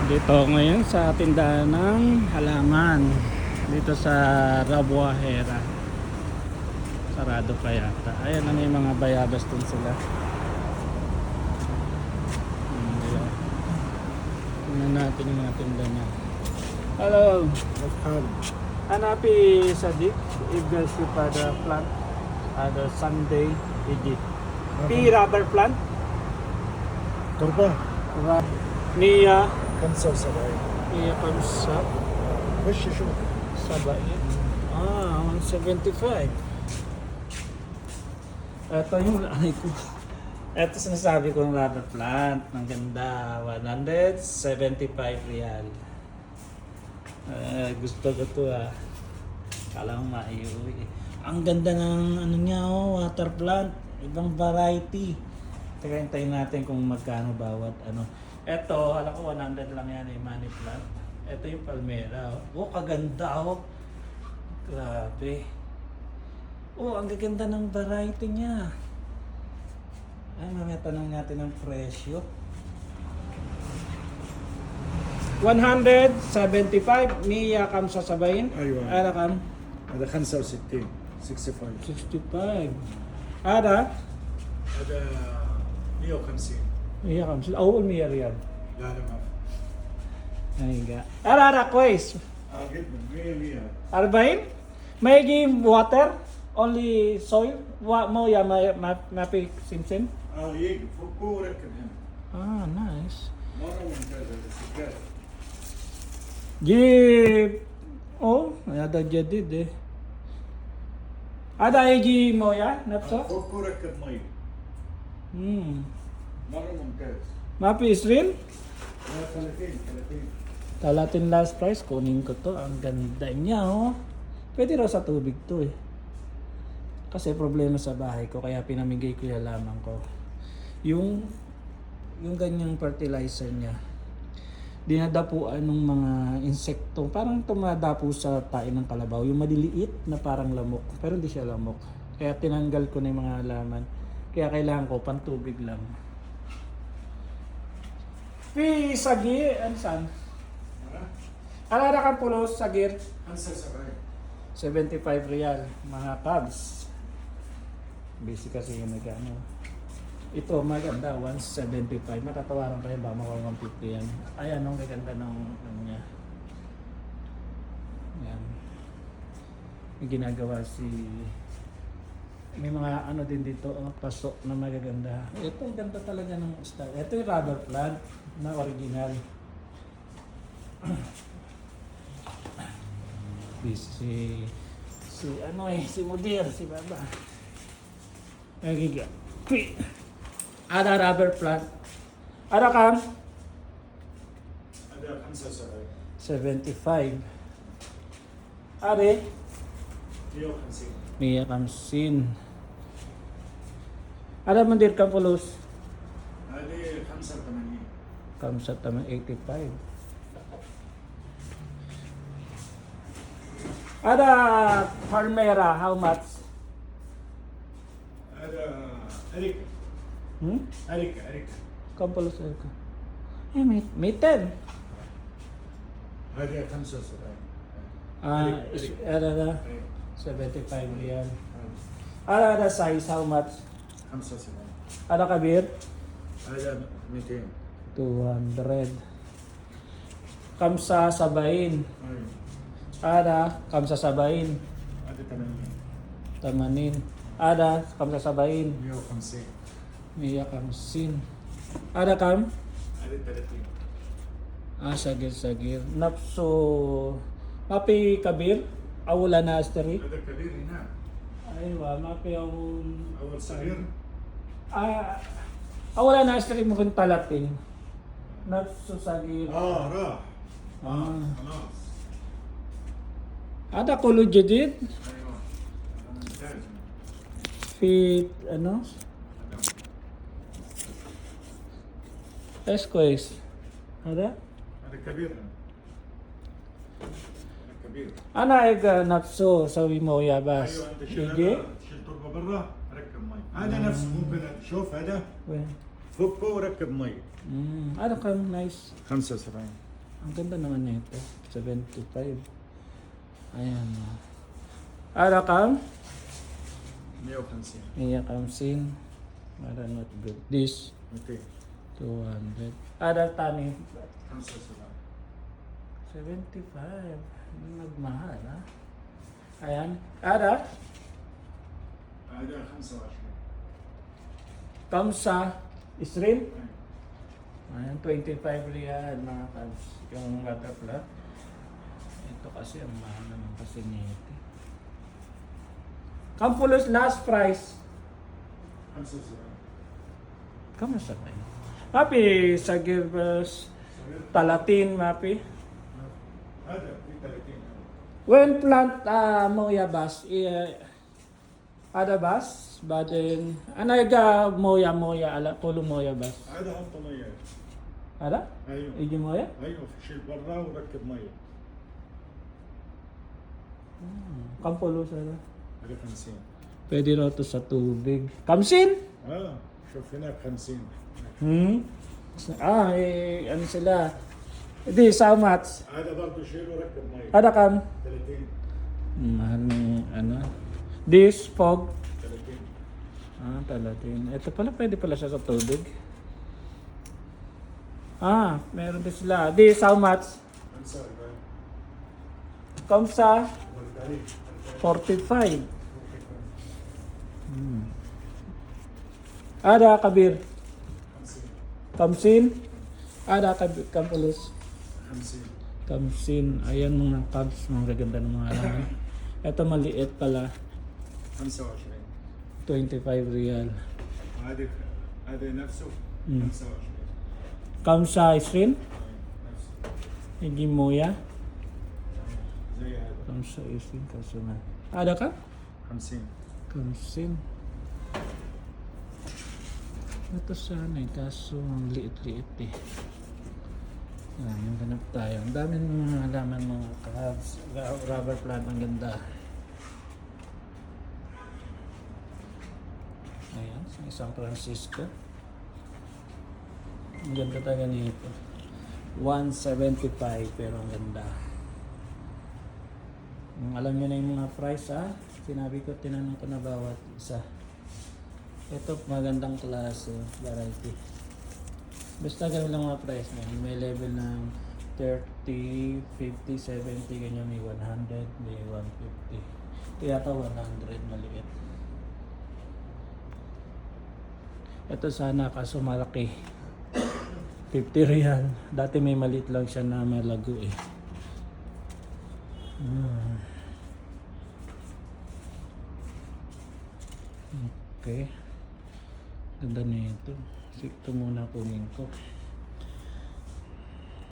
Dito ako ngayon sa tindahan ng halaman dito sa Rabuahera. Sarado pa yata. Ayan na yung mga bayabas dun sila. Ayan. Tingnan natin yung mga tinda niya. Hello. Hanapi Sadiq. Iglesia pada plant. Ada Sunday Egypt. Pi rubber plant. تربة Nia. 75 Nia Kamsa. وش شو Sabayin. 175. Ito yung ay ko. Ito sinasabi kong rubber plant. Ang ganda. 175 real. Gusto ko to Kala mo maiuwi. Ang ganda ng ano niya water plant. Ibang variety. Teka, hintayin natin kung magkano bawat ano. Ito, alam ko 100 lang yan money plant. Ito yung palmera. Kaganda Grabe. Ang gaganda ng variety niya. Ay, mamaya tanong natin ang presyo. 175 Mia kam sasabayin. أيوة Ada kam? هذا 65 65 65. Ada? هذا 150 Mia kam. Awal Mia riyal. لا لا ما في Ay nga. Ada kwes. قد 100 40? May game water? Only soil? Mo ya mapi simsim? يجي فكوا وركب هنا Nice. مرة ممتازة الاستقبال Jeep. Ada jadid Ada igi mo ya? Napso? فكوا وركب مي مرة ممتاز Mapi Israel? لا 30 Talatin last price, kunin ko to. Ang ganda niya Pwede raw sa tubig to Kasi problema sa bahay ko, kaya pinamigay ko yung halaman ko. Yung ganyang fertilizer niya, dinadapuan ng mga insekto. Parang tumadapo sa tae ng kalabaw. Yung maliliit na parang lamok. Pero hindi siya lamok. Kaya tinanggal ko na yung mga halaman. Kaya kailangan ko pantubig lang. Pi sagi, ano saan? Alala kang pulos, sagir. 75 real, mga cabs. Busy kasi yung nagano. Ito maganda, 175. Matatawaran pa yun ba? Mga 150 yan. Ayan, ang gaganda ng ano niya. Ayan. May ginagawa may mga ano din dito, pasok na magaganda. Ito, ganda talaga ng style. Ito yung rubber plant na original. Si Mudir, si Baba. Nagiga. Ada rubber plant. Ada kam? هذا 75 75. Are? 150 Mia kamsin. Ada mandir kam pulos. هذه 85 Kamsa taman 85. Ada Palmera, how much? هذا أريكا أريكا Kam pulos ka. May 10. هذه 75 Ada 75 real. Ada size, how much? 75 Ada kabir? هذا 200 200. Kamsa sabain. Ada kamsa sabain. هذا 80 Tamanin. Ada kamsa sabain. 150 Mia kamsin. Ada kam? هذه 30 Sagir. Napso. Mapi kabir? Awula na asteri? هذا كبير هنا Aywa, mapi awul. أول صغير Awula na asteri mo kung talating. Napso sagir. راح خلاص. خلاص Ada kulo jadid? أيوة ممتاز Fit, ano? Esquez. Ada? هذا كبير هذا كبير Ana ega napso sabi mo yabas. ايوه انت Sige. شيل تربه برا ركب مي هذا نفس ممكن شوف هذا Well, فكه وركب مي ano kang nice? 75 Ang ganda naman nito. 75. Ayan. Arakam? 150. Iya kamsin. Mara not good. This 200. 200. Ada tani 75. 75. Nagmahal ha. Ayan. Ada هذا 25. kamsa shrimp. Ayan 25 riyal mga kabs. Yung butterfly. Ito kasi ang mahal naman kasi nito. Kampulos last price. 75. Kamusta tayo? Mapi, sa Gilbers, Talatin, Mapi. هذا في 30. When plant moya bas, ada bas, baden, anaga moya ala kulo moya bas. هذا حط ميه. Ada? ايوه Igi moya? ايوه شيل برا وركب ميه. Kampulos ala. هذا 50. Pwede raw to sa tubig. Kamsin? شوف هناك 50. Ano sila? Hindi, how much? هذا برضه شيل وركب ميه. Ada kam? 30. Mahal ng ano. This, fog. 30. Talatin. Ito pala, pwede pala siya sa tubig. Meron din sila. This, how much? 45. Kamsa, والبريد 45. Ada kabir. 50. Kamsin. Ada kabir. Kampulos. 50. Kamsin. Ayan mga kabs. Mga ganda ng mga alaman. Ito maliit pala. 25. 25 riyal. هذا نفسه مم. 25. Kamsa isrin. نفسه Hindi moya. زي هذا Kamsa isrin. Kaso na. Ada ka? 50. Kamsin. Ito sana eh, kaso ang liit-liit eh. Yung ganap tayo. Ang dami ng mga halaman mga kabs. Rubber plant, ang ganda. Ayan, sa San Francisco. Ang ganda talaga nito. 175 pero ang ganda. Alam nyo na yung mga price ha. Sinabi ko, tinanong ko na bawat isa. Ito magandang klase, variety. Basta ganun lang mga price na. May level ng 30, 50, 70, ganyan may 100, may 150. Kaya ito 100 maliit. Ito sana kaso malaki. 50 riyal. Dati may maliit lang siya na malago eh. Okay. Ganda nito. Ito muna kunin ko.